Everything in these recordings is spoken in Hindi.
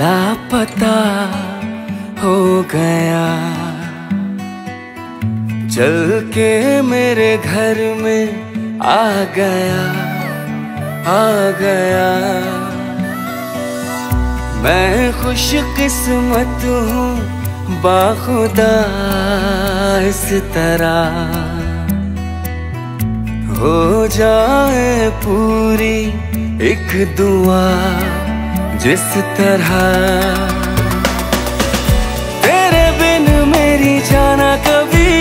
लापता हो गया, चल के मेरे घर में आ गया, आ गया। मैं खुश किस्मत हूँ बाखुदा इस तरह हो जाए पूरी एक दुआ जिस तरह। तेरे बिन मेरी जाना कभी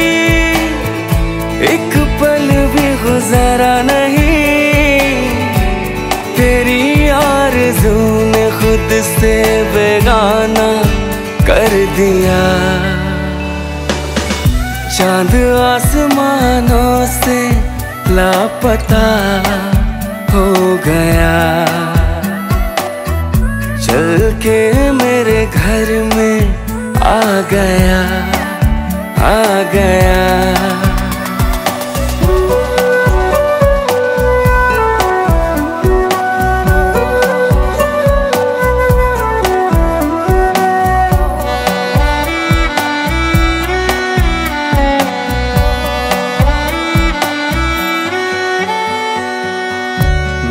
एक पल भी गुजारा नहीं, तेरी आरज़ू ने खुद से बेगाना कर दिया। चांद आसमानों से लापता हो गया, चल के मेरे घर में आ गया, आ गया।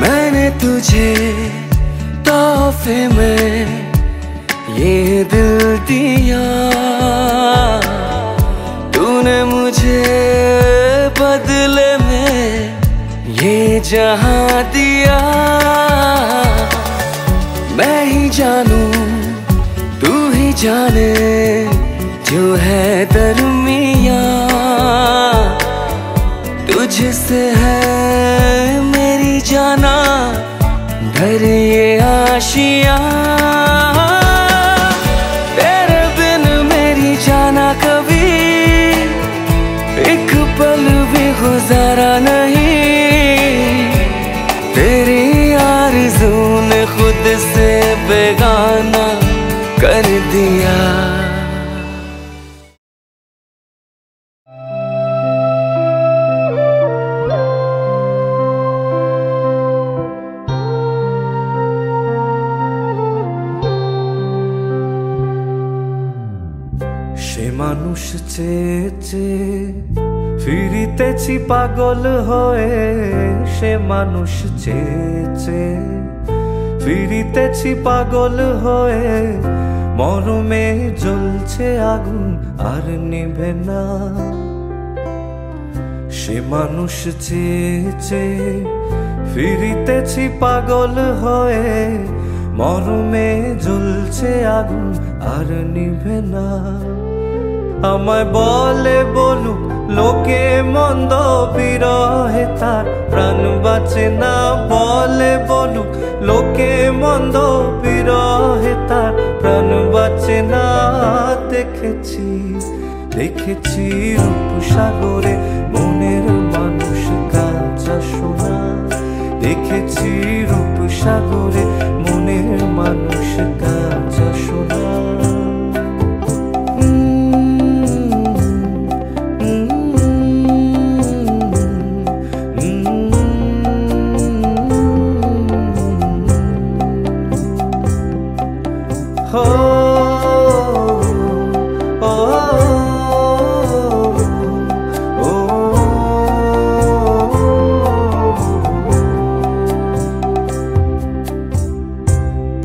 मैंने तुझे तोहफे में ये दिल दिया, तूने मुझे बदले में ये जहां दिया। मैं ही जानूं तू ही जाने जो है दरमियां, तुझसे है मेरी जाना भर ये आशियां। तेरे बिन मेरी जाना कभी एक पल भी गुजारा नहीं, तेरी आरज़ू ने खुद से बेगाना कर दिया। মানুষ চেয়ে চেয়ে ফিরিতেছি পাগল হয়ে, সে মানুষ চেয়ে চেয়ে ফিরিতেছি পাগল হয়ে। মরমে জ্বলছে আগুন আর নিভে না, সে মানুষ চেয়ে চেয়ে ফিরিতেছি পাগল হয়ে। মরমে জ্বলছে আগুন আর নিভে না। আমায় বলে বলুক লোকে মন্দ, বিরহে তার প্রাণ বাঁচে না। বলে বলুক লোকে মন্দ, বিরহে তার প্রাণ বাঁচে না। দেখেছি দেখেছি রূপসাগরে মনের মানুষ কাঁচা সোনা, দেখেছি রূপসাগরে মনের মানুষ কাঁচা সোনা।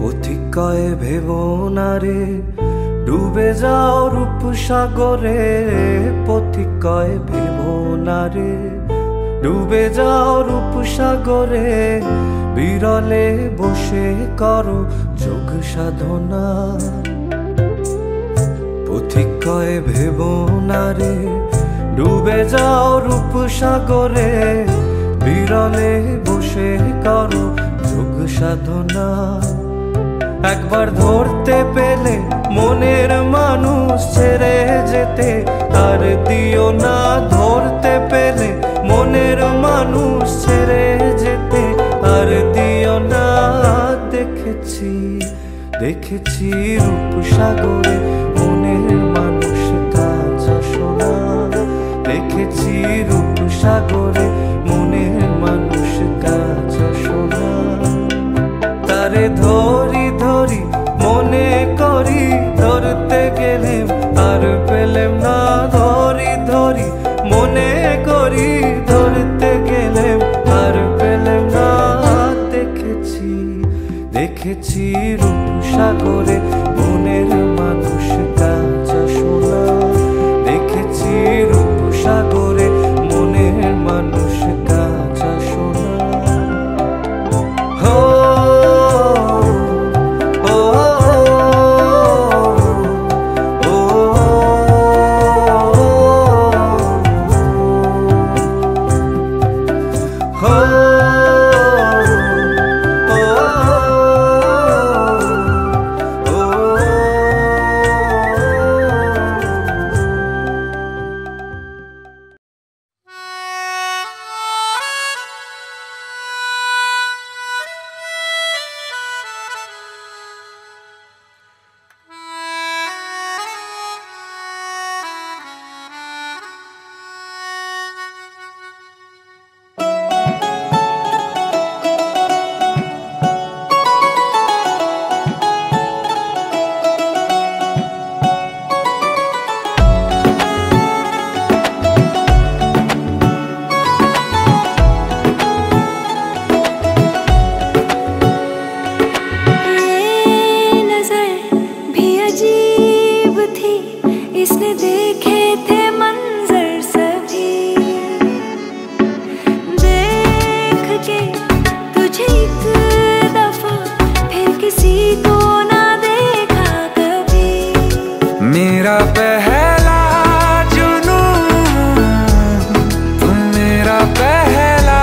পথিকয়ে ভেবো না রে ডুবে যাও রূপসাগরে, পথিকয়ে ভেবো না রে ডুবে যাও রূপসাগরে। বিরলে বসে করো যোগ সাধনা, পথিকয়ে ভেবো না রে ডুবে যাও রূপসাগরে। বিরলে বসে করো যোগ সাধনা। একবার ধরতে পেলে মনের মানুষ ছেড়ে যেতে আর দিও না। ধরতে পেলে মনের মানুষ ছেড়ে যেতে আর দিও না। দেখেছি দেখেছি রূপসাগরে মনের মানুষ কাঁচা সোনা, দেখেছি রূপসাগরে মনের মানুষ কাঁচা সোনা। তারে ধরি ধরি মনে সাগরে মনের মানুষ কাঁচা সোনা দেখেছি রূপসাগরে মনের মানুষ কাঁচা সোনা হো मेरा पहला जुनून तुम मेरा पहला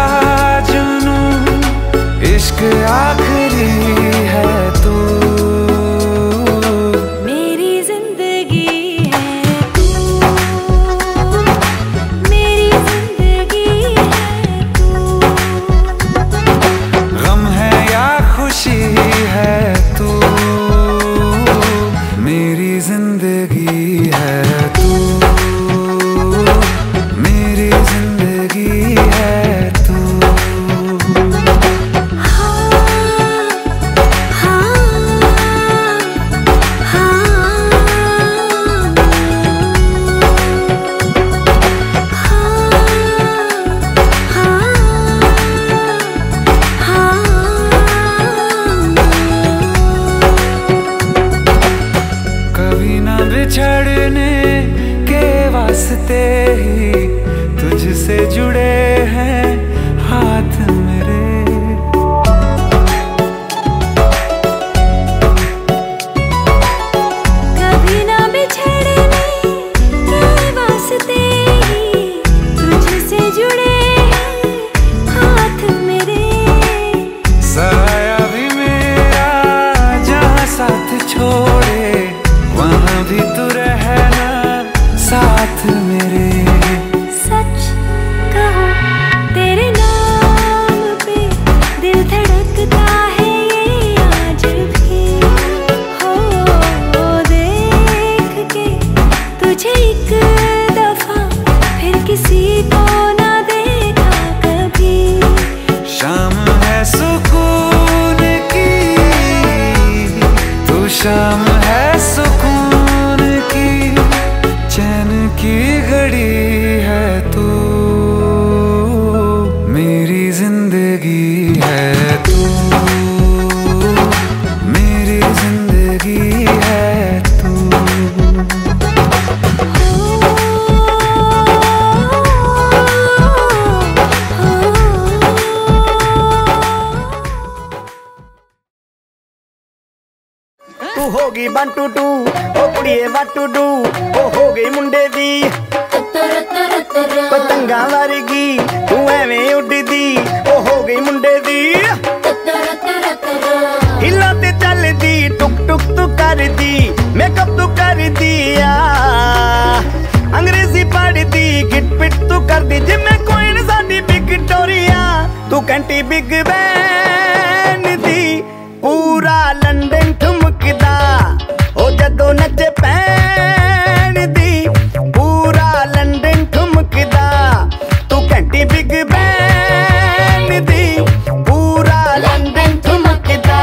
जुनून इश्क आखिरी है तू मेरी जिंदगी है तू मेरी जिंदगी है तू गम है या खुशी है तू मेरी जिंदगी है तू मेरी जिंदगी है तू कभी ना बिछड़ने के वास्ते ही तुझसे जुड़े हैं हाथ मेरे कभी ना बिछड़ने के वास्ते ही तुझसे जुड़े हैं हाथ मेरे साया भी मेरा जहाँ साथ छोड़े वहाँ भी तू रहना साथ मेरे सच कहो तेरे नाम पे दिल धड़कता है ये आज भी हो देख के तुझे एक दफा फिर किसी को ना देखा कभी शाम है सुकून की तू शाम है सुकून की चैन की घड़ी है तू मेरी जिंदगी है तू मेरी जिंदगी है तू तू होगी 1 2 2 ओ कुड़िए what to do ओ हो गई मुंडे दी पतंगा वर्गी तू एवें उड़दी ओ हो गई मुंडे दी हिला ते चलदी टुक टुक तू करदी मेकअप तू कर दिया अंग्रेजी पढ़दी गिट पिट तू करदी जिम्मे कोई न साडी विक्टोरिया तू घंटी बिग बैन दी पूरा लंदन ठुमकदा ओ जदों नचे पैन दी पूरा लंदन ठुमकदा तू घंटी बिग बैन दी पूरा लंदन ठुमकदा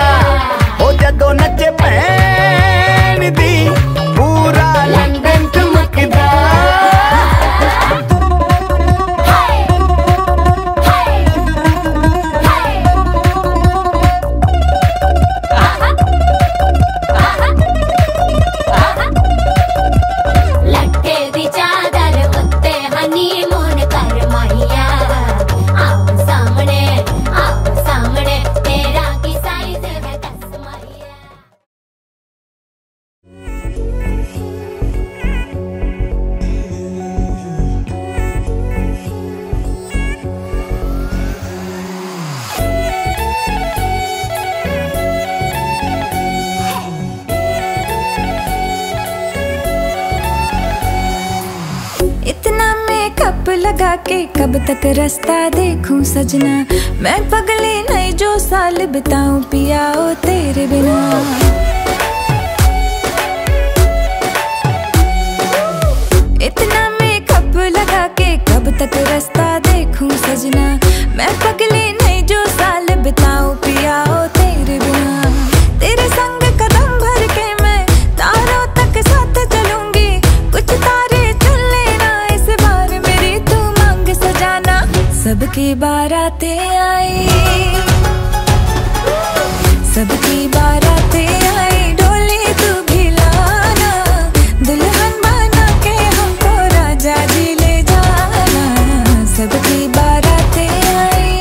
ओ जदों नचे पैन दी पूरा लंदन ठुमकदा लगा के कब तक रास्ता देखूं सजना, मैं पगली नहीं जो साल बिताऊं पिया ओ तेरे बिना। इतना मेकअप लगा के कब तक रास्ता देखूं सजना, मैं पगली नहीं जो साल बिताऊं पिया ओ तेरे बिना। तेरे संग कदम भर के मैं तारों तक साथ चलूंगी, कुछ तारे चुन लेना इस बार मेरी तू मांग सजाना। सबकी बारातें आई, सबकी बारातें आई, डोली तू भी लाना, दुल्हन बना के हमको राजा जी ले जाना। सबकी बारातें आई।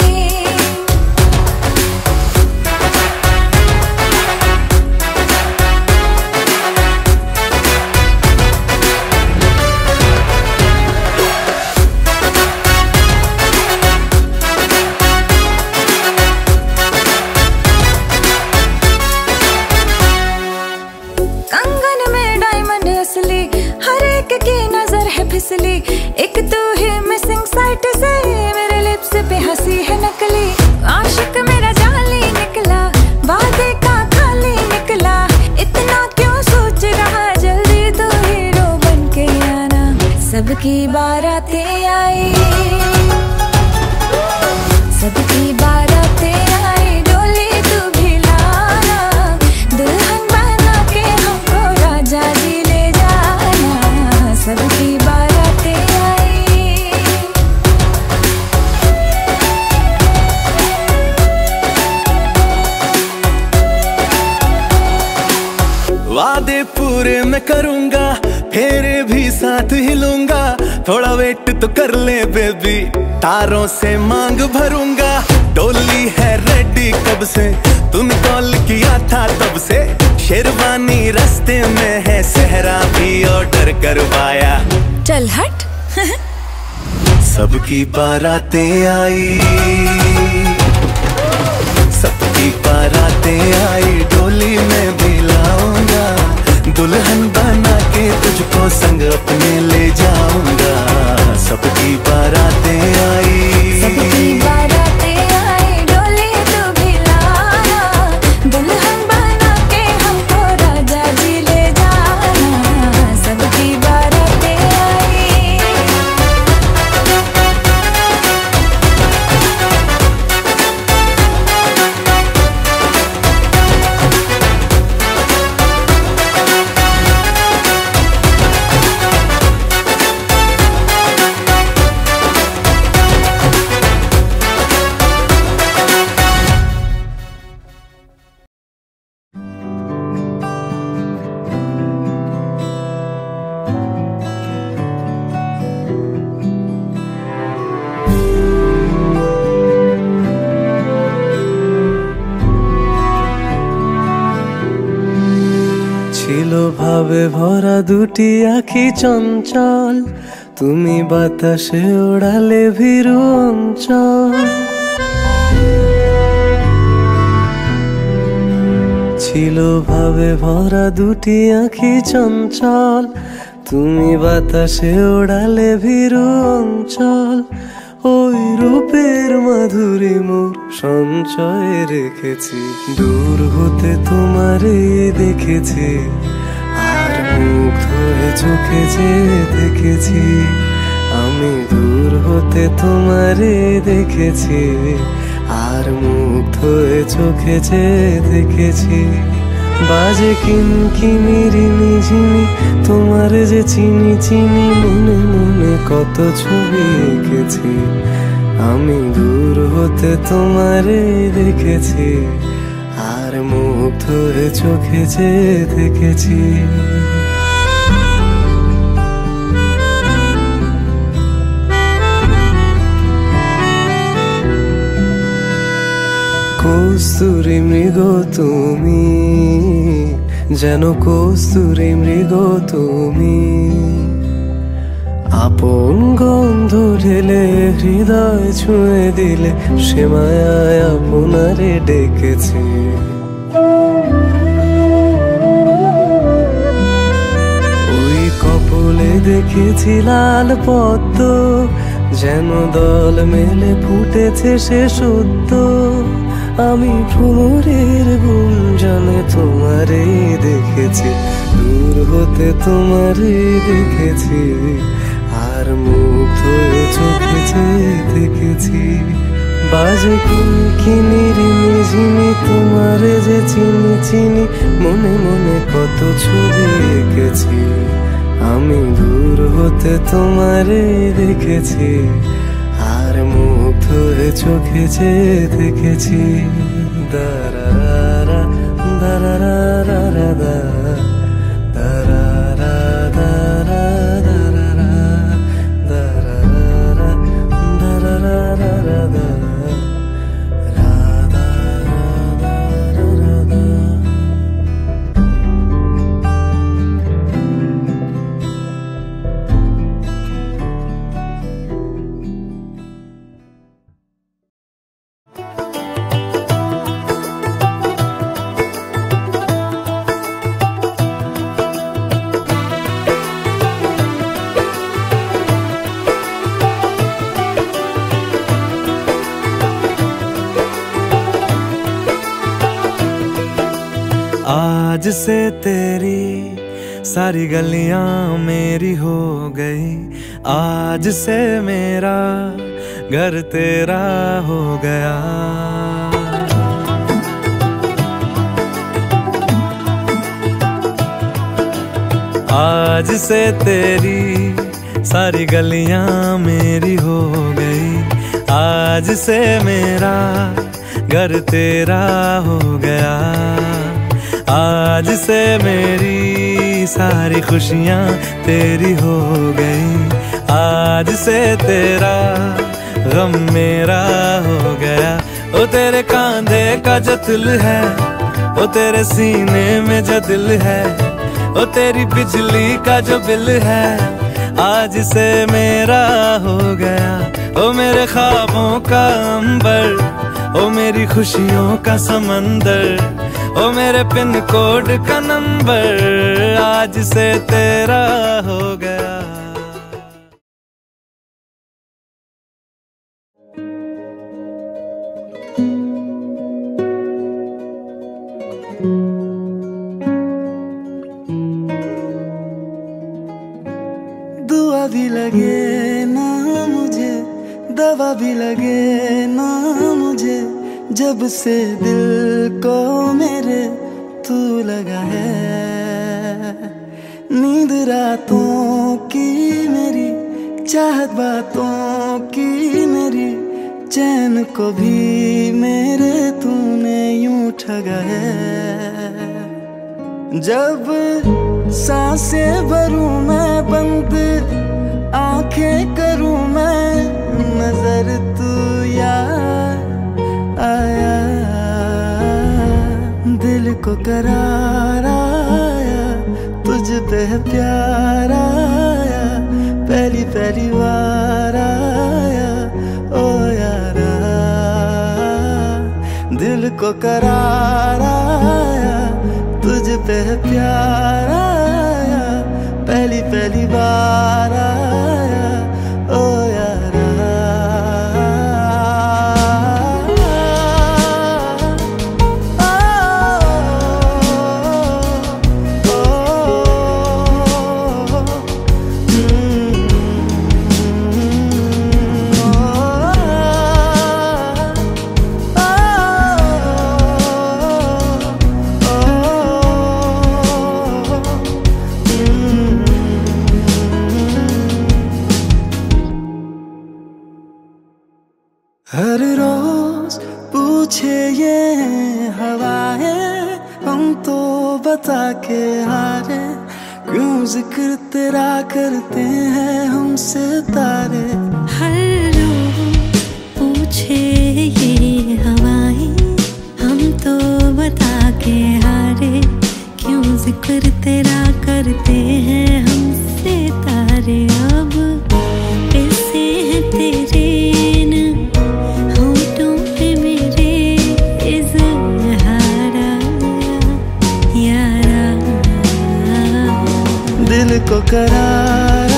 कंगन में डायमंड असली, हर एक की नजर है फिसली, एक तू ही मिसिंग साइट से मेरे लिप्स पे हंसी है नकली। आशिक मेरा जाली निकला, वादे का खाली निकला, इतना क्यों सोच रहा, जल्दी तू हीरो बन के आना। सबकी बारातें आई, सबकी बारातें आई, डोली तू भी लाना, दुल्हन बना के हमको राजा जी ले जाना। सबकी बारातें आई। वादे पूरे मैं करूंगा, फेरे भी साथ हिलूंगा, थोड़ा वेट तो कर ले बेबी, तारों से मांग भरूंगा। डोली है रेडी कब से, तूने कॉल किया था तब से, शेरवानी रास्ते में है, सहरा भी ऑर्डर करवाया। चल हट। सबकी बारातें आई, सबकी बारातें आई, डोली में भी लाऊंगा, दुल्हन बना के तुझको संग अपने ले जाऊंगा। सबकी बारातें आई, सबकी बारातें आई, डोली तू भी लाना, दुल्हन बना के हमको राजा जी ले जाना। सबकी बारातें आई। ছিল ভাবে ভরা দুটি আঁখি চঞ্চল, তুমি বাতাসে ওড়ালে ভীরু অঞ্চল। ছিল ভাবে ভরা দুটি আঁখি চঞ্চল, তুমি বাতাসে ওড়ালে ভীরু অঞ্চল। ওই রূপের মাধুরী মোর সঞ্চয়ে রেখেছি, দূর হতে তোমারে দেখেছি, আর মুগ্ধ হয়ে চোখে যে দেখেছি। আমি দূর হতে তোমারে দেখেছি, আর মুগ্ধ হয়ে চোখে যে দেখেছি। বাজে কিনকিনি রিমি ঝিমি, তোমার যে চিনি চিনি, মনে মনে কত ছবি এঁকেছি। আমি দূর হতে তোমারে দেখেছি, আর মুগ্ধ হয়ে চোখে যে দেখেছি। কস্তুরী মৃগ তুমি, যেন কস্তুরী মৃগ তুমি, আপন গন্ধ ঢেলে হৃদয় ছুঁয়ে দিলে, সে মায়ায় আপনারে ডেকেছে। ওই কপলে দেখেছি লাল পদ্ম, যেন দল মেলে ফুটেছে সে সদ্য, আমি ভ্রমরের গুঞ্জনে তোমারে দেখেছি, দূর হতে তোমারে দেখেছি, আর মুগ্ধ হয়ে চোখে চেয়ে দেখেছি। বাজে কিনির ঝিমি তোমারে যে চিনি চিনি, মনে মনে কত ছবি এঁকেছি, আমি দূর হতে তোমারে দেখেছি, আর মুগ্ধ হয়ে চোখে চেয়ে দেখেছি। দারারা দারারা দারারা দারারা দারারা দারারা দারারা। आज से तेरी सारी गलियां मेरी हो गई, आज से मेरा घर तेरा हो गया। आज से तेरी सारी गलियां मेरी हो गई, आज से मेरा घर तेरा हो गया। आज से मेरी सारी खुशियाँ तेरी हो गई, आज से तेरा गम मेरा हो गया। ओ तेरे कांधे का जो दिल है, ओ तेरे सीने में जो दिल है, ओ तेरी बिजली का जो बिल है, आज से मेरा हो गया। ओ मेरे ख्वाबों का अंबर, ओ मेरी खुशियों का समंदर, ओ मेरे पिन कोड का नंबर, आज से तेरा हो गया। दुआ भी लगे ना मुझे, दवा भी लगे ना मुझे, जब से दिल को मेरे तू लगा है। नींद रातों की मेरी, चाहत बातों की मेरी, चैन को भी मेरे तूने यूं ठगा है। जब सांसें भरूं मैं बंद, आंखें करूं मैं नजर, तू यार आया, दिल को करार आया, तुझ पे प्यार आया, पहली पहली बार आया ओ यारा। दिल को करार आया, तुझ पे प्यार आया, पहली पहली बार आया ओ यारा। हर रोज पूछे ये हवाएं, हम तो बता के हारे, क्यों जिक्र तेरा करते हैं हमसे तारे। हर रोज पूछे ये हवाएं, हम तो बता के हारे, क्यों जिक्र तेरा करते हैं हमसे तारे। अब कैसे हैं तेरे दिल को करार